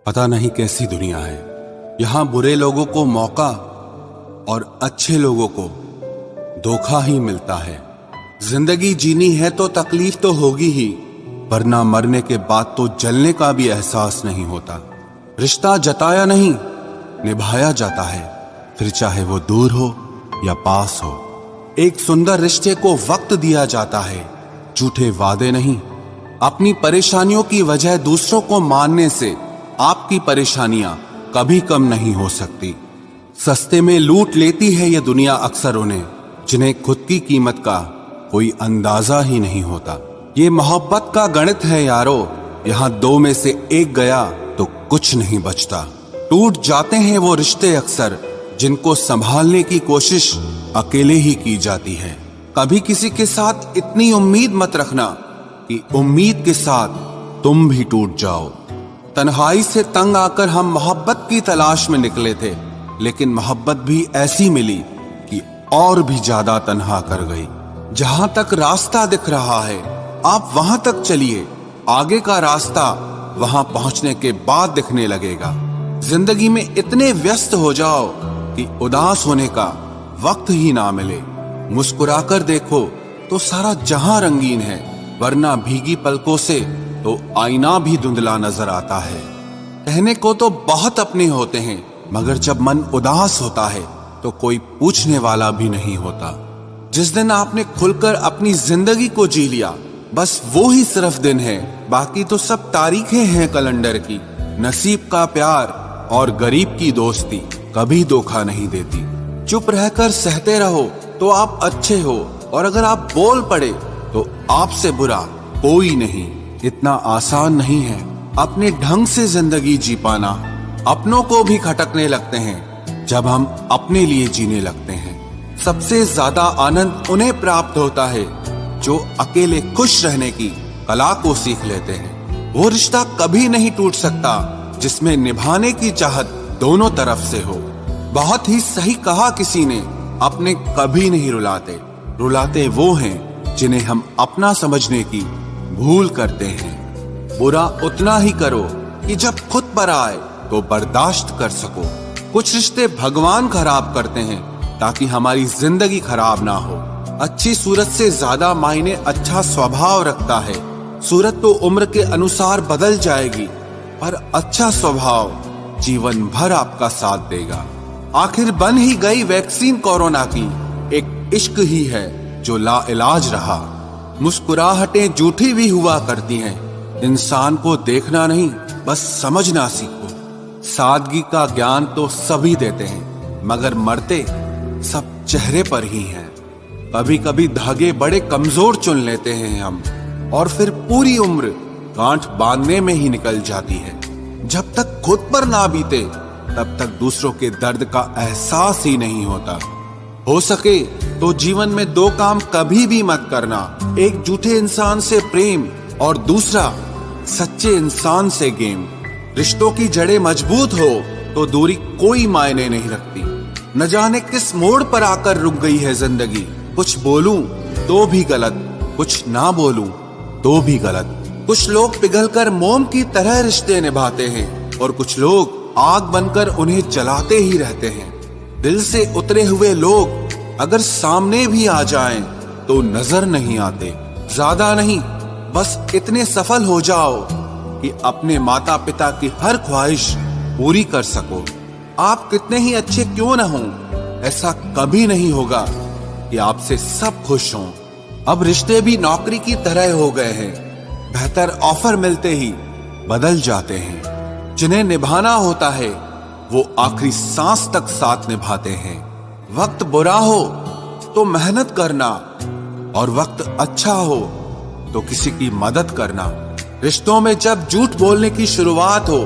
पता नहीं कैसी दुनिया है। यहाँ बुरे लोगों को मौका और अच्छे लोगों को धोखा ही मिलता है। जिंदगी जीनी है तो तकलीफ तो होगी ही, वरना मरने के बाद तो जलने का भी एहसास नहीं होता। रिश्ता जताया नहीं, निभाया जाता है, फिर चाहे वो दूर हो या पास हो। एक सुंदर रिश्ते को वक्त दिया जाता है, झूठे वादे नहीं। अपनी परेशानियों की वजह दूसरों को मानने से आपकी परेशानियां कभी कम नहीं हो सकती। सस्ते में लूट लेती है ये दुनिया अक्सर उन्हें, जिन्हें खुद की कीमत का कोई अंदाजा ही नहीं होता। ये मोहब्बत का गणित है यारो, यहाँ दो में से एक गया तो कुछ नहीं बचता। टूट जाते हैं वो रिश्ते अक्सर, जिनको संभालने की कोशिश अकेले ही की जाती है। कभी किसी के साथ इतनी उम्मीद मत रखना कि उम्मीद के साथ तुम भी टूट जाओ। तन्हाई से तंग आकर हम मोहब्बत की तलाश में निकले थे, लेकिन मोहब्बत भी ऐसी मिली कि और भी ज्यादा तन्हा कर गई। जहां तक रास्ता दिख रहा है आप वहां तक चलिए, आगे का रास्ता वहां पहुंचने के बाद दिखने लगेगा। जिंदगी में इतने व्यस्त हो जाओ कि उदास होने का वक्त ही ना मिले। मुस्कुराकर देखो तो सारा जहां रंगीन है, वरना भीगी पलकों से तो आईना भी धुंधला नजर आता है। कहने को तो बहुत अपने होते हैं, मगर जब मन उदास होता है तो कोई पूछने वाला भी नहीं होता। जिस दिन आपने खुलकर अपनी जिंदगी को जी लिया, बस वो ही सिर्फ दिन है, बाकी तो सब तारीखें हैं कैलेंडर की। नसीब का प्यार और गरीब की दोस्ती कभी धोखा नहीं देती। चुप रहकर सहते रहो तो आप अच्छे हो, और अगर आप बोल पड़े तो आपसे बुरा कोई नहीं। इतना आसान नहीं है अपने ढंग से जिंदगी जी पाना। अपनों को भी खटकने लगते हैं जब हम अपने लिए जीने लगते हैं। सबसे ज्यादा आनंद उन्हें प्राप्त होता है जो अकेले खुश रहने की कला को सीख लेते हैं। वो रिश्ता कभी नहीं टूट सकता जिसमें निभाने की चाहत दोनों तरफ से हो। बहुत ही सही कहा किसी ने, अपने कभी नहीं रुलाते, रुलाते वो हैं जिन्हें हम अपना समझने की भूल करते हैं। बुरा उतना ही करो कि जब खुद पर आए तो बर्दाश्त कर सको। कुछ रिश्ते भगवान खराब करते हैं ताकि हमारी जिंदगी खराब ना हो। अच्छी सूरत से ज्यादा मायने अच्छा स्वभाव रखता है। सूरत तो उम्र के अनुसार बदल जाएगी, पर अच्छा स्वभाव जीवन भर आपका साथ देगा। आखिर बन ही गई वैक्सीन कोरोना की, एक इश्क ही है जो लाइलाज रहा। मुस्कुराहटें झूठी भी हुआ करती हैं, इंसान को देखना नहीं बस समझना सीखो। सादगी का ज्ञान तो सभी देते हैं, मगर मरते सब चेहरे पर ही हैं। कभी कभी धागे बड़े कमजोर चुन लेते हैं हम, और फिर पूरी उम्र गांठ बांधने में ही निकल जाती है। जब तक खुद पर ना बीते तब तक दूसरों के दर्द का एहसास ही नहीं होता। हो सके तो जीवन में दो काम कभी भी मत करना, एक झूठे इंसान से प्रेम और दूसरा सच्चे इंसान से गेम। रिश्तों की जड़ें मजबूत हो तो दूरी कोई मायने नहीं रखती। न जाने किस मोड़ पर आकर रुक गई है जिंदगी। कुछ बोलूं तो भी गलत, कुछ ना बोलूं तो भी गलत। कुछ लोग पिघलकर मोम की तरह रिश्ते निभाते हैं, और कुछ लोग आग बनकर उन्हें जलाते ही रहते हैं। दिल से उतरे हुए लोग अगर सामने भी आ जाएं तो नजर नहीं आते। ज्यादा नहीं, बस इतने सफल हो जाओ कि अपने माता पिता की हर ख्वाहिश पूरी कर सको। आप कितने ही अच्छे क्यों न हों, ऐसा कभी नहीं होगा कि आपसे सब खुश हों। अब रिश्ते भी नौकरी की तरह हो गए हैं, बेहतर ऑफर मिलते ही बदल जाते हैं। जिन्हें निभाना होता है वो आखिरी सांस तक साथ निभाते हैं। वक्त बुरा हो तो मेहनत करना, और वक्त अच्छा हो तो किसी की मदद करना। रिश्तों में जब झूठ बोलने की शुरुआत हो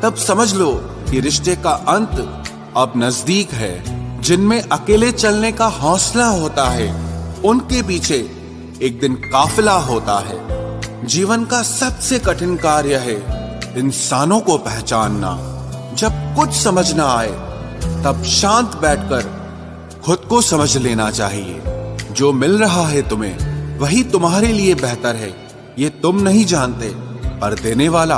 तब समझ लो कि रिश्ते का अंत अब नजदीक है। जिनमें अकेले चलने का हौसला होता है उनके पीछे एक दिन काफिला होता है। जीवन का सबसे कठिन कार्य है इंसानों को पहचानना। जब कुछ समझ ना आए तब शांत बैठकर खुद को समझ लेना चाहिए। जो मिल रहा है तुम्हें वही तुम्हारे लिए बेहतर है, ये तुम नहीं जानते, पर देने वाला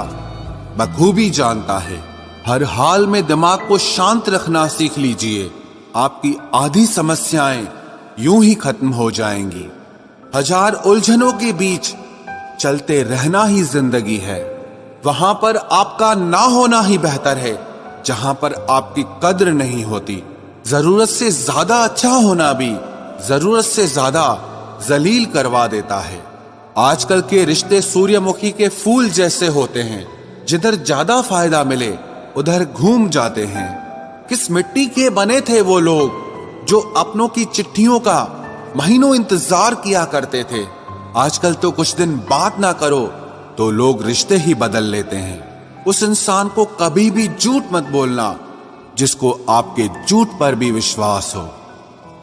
बखूबी जानता है। हर हाल में दिमाग को शांत रखना सीख लीजिए, आपकी आधी समस्याएं यूं ही खत्म हो जाएंगी। हजार उलझनों के बीच चलते रहना ही जिंदगी है। वहां पर आपका ना होना ही बेहतर है जहां पर आपकी कद्र नहीं होती। जरूरत से ज्यादा अच्छा होना भी जरूरत से ज्यादा जलील करवा देता है। आजकल के रिश्ते सूर्यमुखी के फूल जैसे होते हैं, जिधर ज्यादा फायदा मिले उधर घूम जाते हैं। किस मिट्टी के बने थे वो लोग जो अपनों की चिट्ठियों का महीनों इंतजार किया करते थे। आजकल तो कुछ दिन बात ना करो तो लोग रिश्ते ही बदल लेते हैं। उस इंसान को कभी भी झूठ मत बोलना जिसको आपके झूठ पर भी विश्वास हो।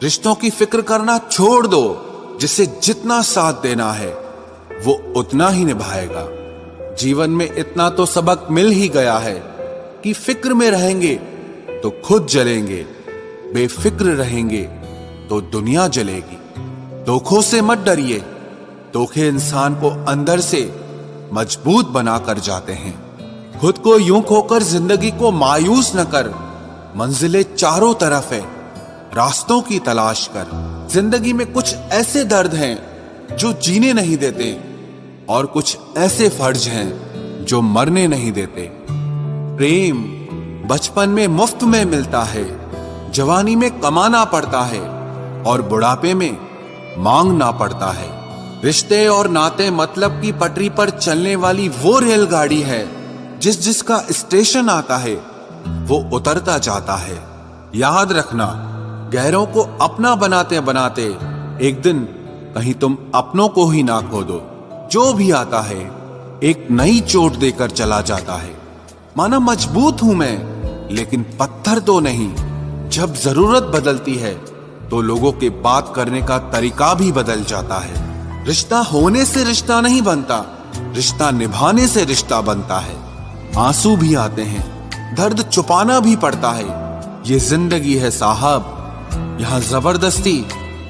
रिश्तों की फिक्र करना छोड़ दो, जिसे जितना साथ देना है वो उतना ही निभाएगा। जीवन में इतना तो सबक मिल ही गया है कि फिक्र में रहेंगे तो खुद जलेंगे, बेफिक्र रहेंगे तो दुनिया जलेगी। धोखों से मत डरिए, धोखे इंसान को अंदर से मजबूत बनाकर जाते हैं। खुद को यूं खोकर जिंदगी को मायूस न कर, मंजिलें चारों तरफ है, रास्तों की तलाश कर। जिंदगी में कुछ ऐसे दर्द हैं जो जीने नहीं देते और कुछ ऐसे फर्ज हैं जो मरने नहीं देते। प्रेम बचपन में मुफ्त में मिलता है, जवानी में कमाना पड़ता है और बुढ़ापे में मांगना पड़ता है। रिश्ते और नाते मतलब की पटरी पर चलने वाली वो रेलगाड़ी है, जिसका स्टेशन आता है वो उतरता जाता है। याद रखना, गैरों को अपना बनाते बनाते एक दिन कहीं तुम अपनों को ही ना खो दो। जो भी आता है एक नई चोट देकर चला जाता है। माना मजबूत हूं मैं, लेकिन पत्थर तो नहीं। जब जरूरत बदलती है तो लोगों के बात करने का तरीका भी बदल जाता है। रिश्ता होने से रिश्ता नहीं बनता, रिश्ता निभाने से रिश्ता बनता है। आंसू भी आते हैं, दर्द छुपाना भी पड़ता है। ये जिंदगी है साहब, यहाँ जबरदस्ती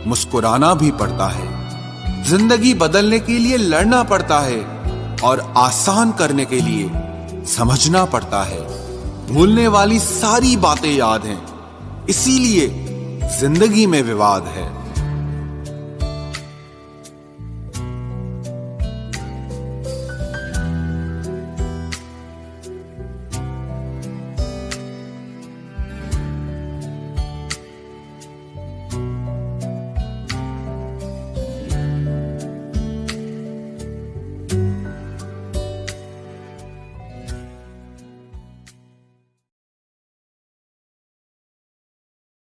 मुस्कुराना भी पड़ता है। जिंदगी बदलने के लिए लड़ना पड़ता है और आसान करने के लिए समझना पड़ता है। भूलने वाली सारी बातें याद हैं, इसीलिए जिंदगी में विवाद है।